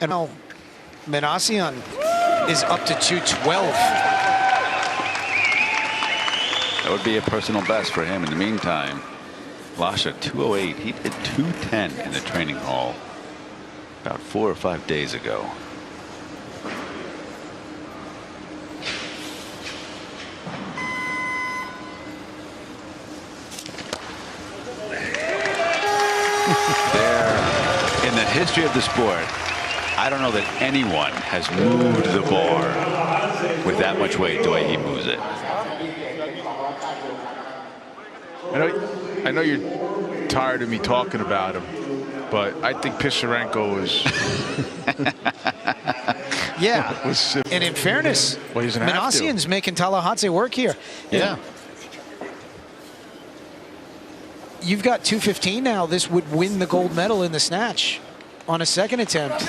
And now Menasian is up to 212. That would be a personal best for him. In the meantime, Lasha 208. He did 210 in the training hall about 4 or 5 days ago. In the history of the sport, I don't know that anyone has moved the bar with that much weight the way he moves it. I know you're tired of me talking about him, but I think Pisarenko is. Yeah, and in fairness, Menasian's making Talakhadze work here. Yeah. You've got 215 now. This would win the gold medal in the snatch on a second attempt.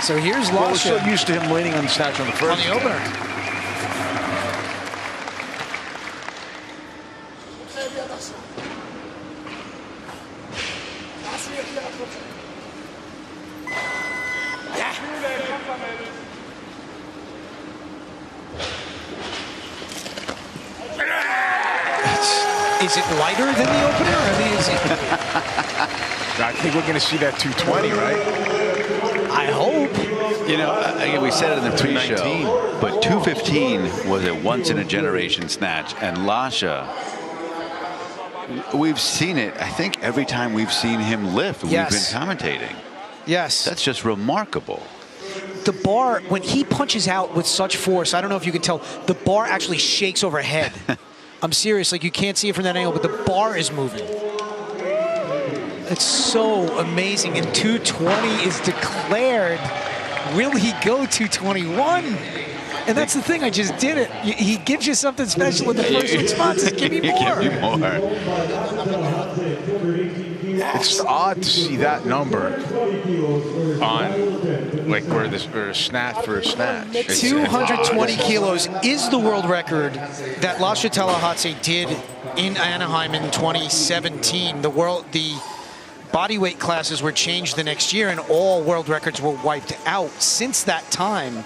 So here's Lasha. Well, we're so used to him winning on the snatch on the first. On the opener. Is it lighter than the opener? I mean, is it... I think we're going to see that 220, right? I hope. You know, again, we said it in the pre-show, but 215 was a once-in-a-generation snatch, and Lasha, we've seen it, I think, every time we've seen him lift. Yes. We've been commentating. Yes. That's just remarkable. The bar, when he punches out with such force, I don't know if you can tell, the bar actually shakes overhead. I'm serious, like you can't see it from that angle, but the bar is moving. It's so amazing, and 220 is declared. Will he go 221? And that's the thing, I just did it. He gives you something special in the first response. Give me more. Give me more. It's odd to see that number on, like, where this for a snatch. 220 kilos is the world record that Lasha Talakhadze did in Anaheim in 2017. The bodyweight classes were changed the next year, and all world records were wiped out. Since that time,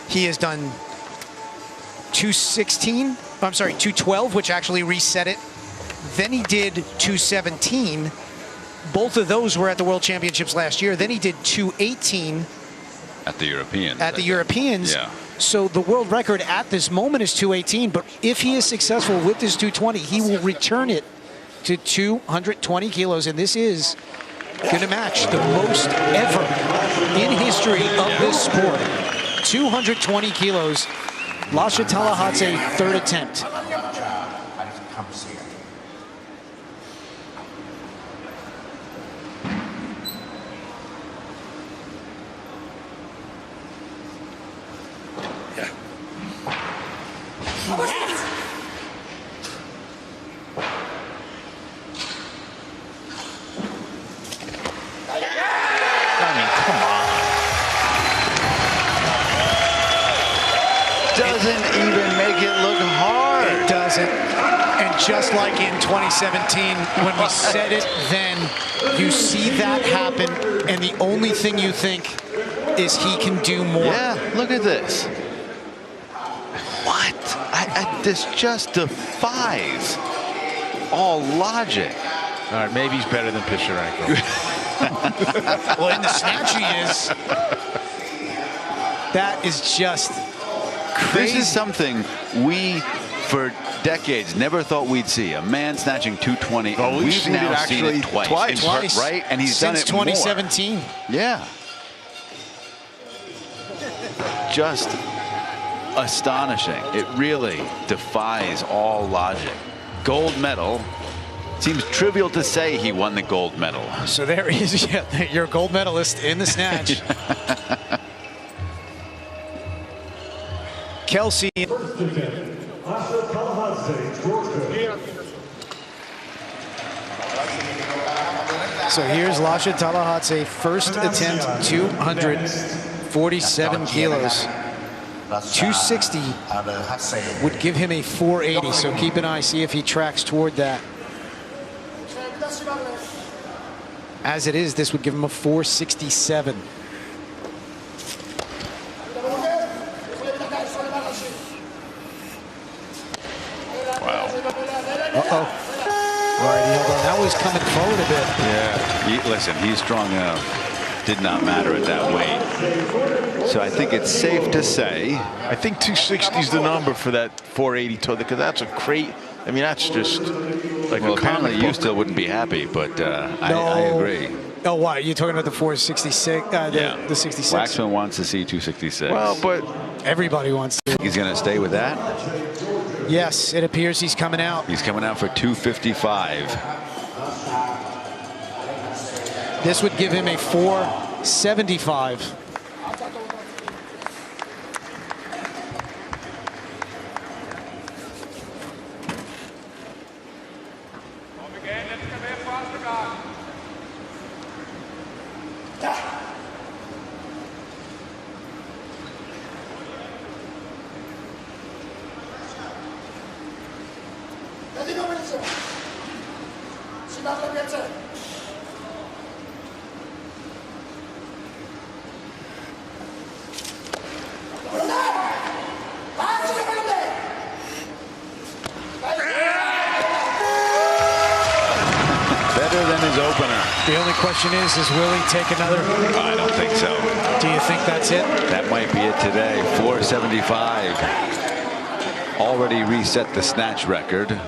he has done 212, which actually reset it. Then he did 217. Both of those were at the World Championships last year. Then he did 218. At the Europeans. At the Europeans. Yeah. So the world record at this moment is 218, but if he is successful with this 220, he will return it to 220 kilos, and this is going to match the most ever in history of this sport. 220 kilos. Lasha Talakhadze, third attempt. Doesn't even make it look hard. It doesn't. And just like in 2017, when we said it then, you see that happen, and the only thing you think is he can do more. Yeah, look at this. What? This just defies all logic. All right, maybe he's better than Pisarenko. Well, in the snatch he is. That is just crazy. This is something we, for decades, never thought we'd see. A man snatching 220. Oh, we've now seen it twice. Right? And he's done it since 2017. More. Yeah. Just astonishing. It really defies all logic. Gold medal. Seems trivial to say he won the gold medal. So there he is. Yeah, you're a gold medalist in the snatch. Kelsey. So here's Lasha Talakhadze, first attempt, 247 kilos. 260 would give him a 480, so keep an eye, see if he tracks toward that. As it is, this would give him a 467. Uh-oh. All right, hold on. That was coming forward a bit. Yeah. Listen, he's strong enough. Did not matter at that weight. So I think it's safe to say. I think 260 is the number for that 480 total, because that's a crate. I mean, that's just like Well, a apparently comic you book. still wouldn't be happy, but I agree. Oh, why? You're talking about the 466? The 66? Waxman wants to see 266. Well, but Everybody wants to. He's going to stay with that? Yes, it appears he's coming out. He's coming out for 255. This would give him a 475. Better than his opener. The only question is will he take another? I don't think so. Do you think that's it? That might be it today. 475. Already reset the snatch record.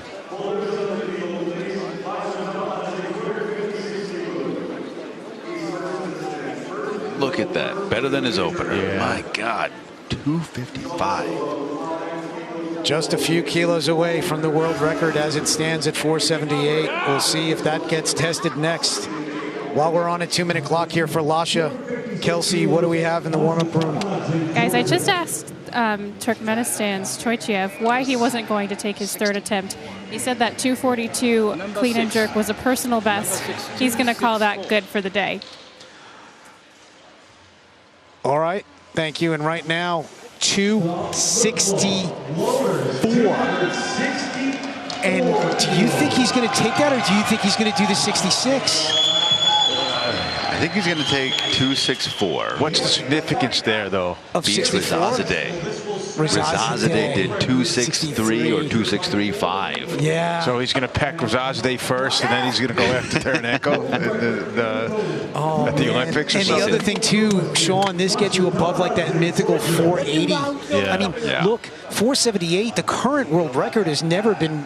Look at that. Better than his opener. Yeah. My God. 255. Just a few kilos away from the world record as it stands at 478. We'll see if that gets tested next. While we're on a 2-minute clock here for Lasha. Kelsey, what do we have in the warm-up room? Guys, I just asked Turkmenistan's Choychiev why he wasn't going to take his third attempt. He said that 242 clean and jerk was a personal best. He's going to call that good for the day. All right, thank you. And right now, 264. And do you think he's going to take that, or do you think he's going to do the 66? I think he's going to take 264. what's the significance there, though? Of Beats 64? Rizazadeh. Rizazadeh did 263 or 263.5. Yeah. So he's going to peck Rizazadeh first, and then he's going to go after Taranenko at the Olympics or and something. the other thing, too, Sean, this gets you above like that mythical 480. I mean, look, 478, the current world record has never been.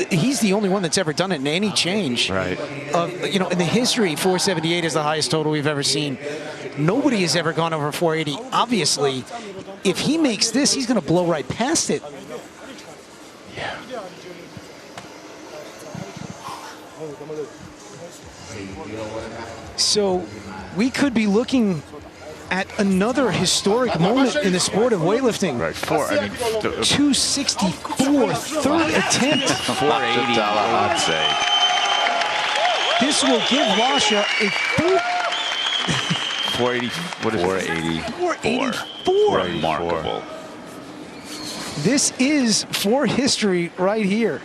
He's the only one that's ever done it in any change. Right. In the history, 478 is the highest total we've ever seen. Nobody has ever gone over 480. Obviously, if he makes this, he's going to blow right past it. Yeah. So we could be looking at another historic moment in the sport of weightlifting. Right. 264, third attempt. 480. Talakhadze. This will give Lasha a 480. What is 484. 484. Remarkable. This is for history right here.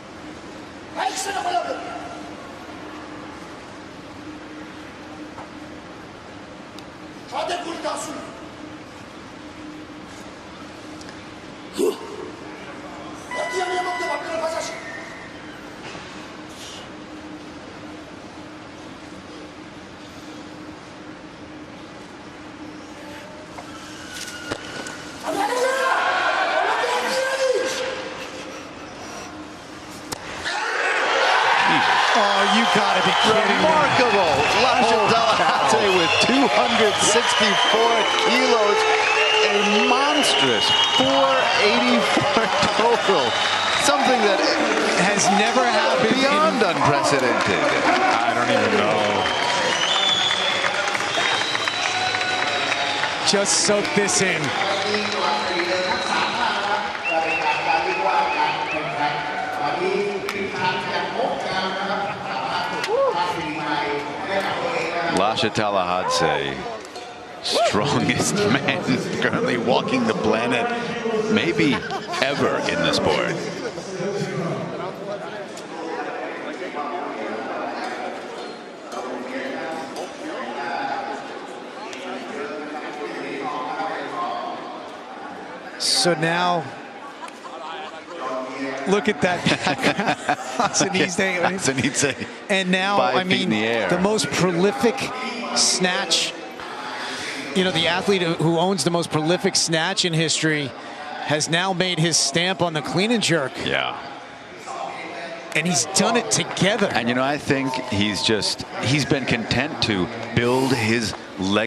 Oh, you gotta be kidding me. Remarkable. Lasha Talakhadze with 264 kilos. A monstrous 484 total. Something that Has never happened. beyond unprecedented. I don't even know. Just soak this in. Lasha Talakhadze, strongest man currently walking the planet, maybe ever in the sport. So now Look at that. Sanidze. And now, 5 feet in the air. the most prolific snatch, you know, the athlete who owns the most prolific snatch in history has now made his stamp on the clean and jerk. Yeah. And he's done it together. And, you know, I think he's been content to build his legacy.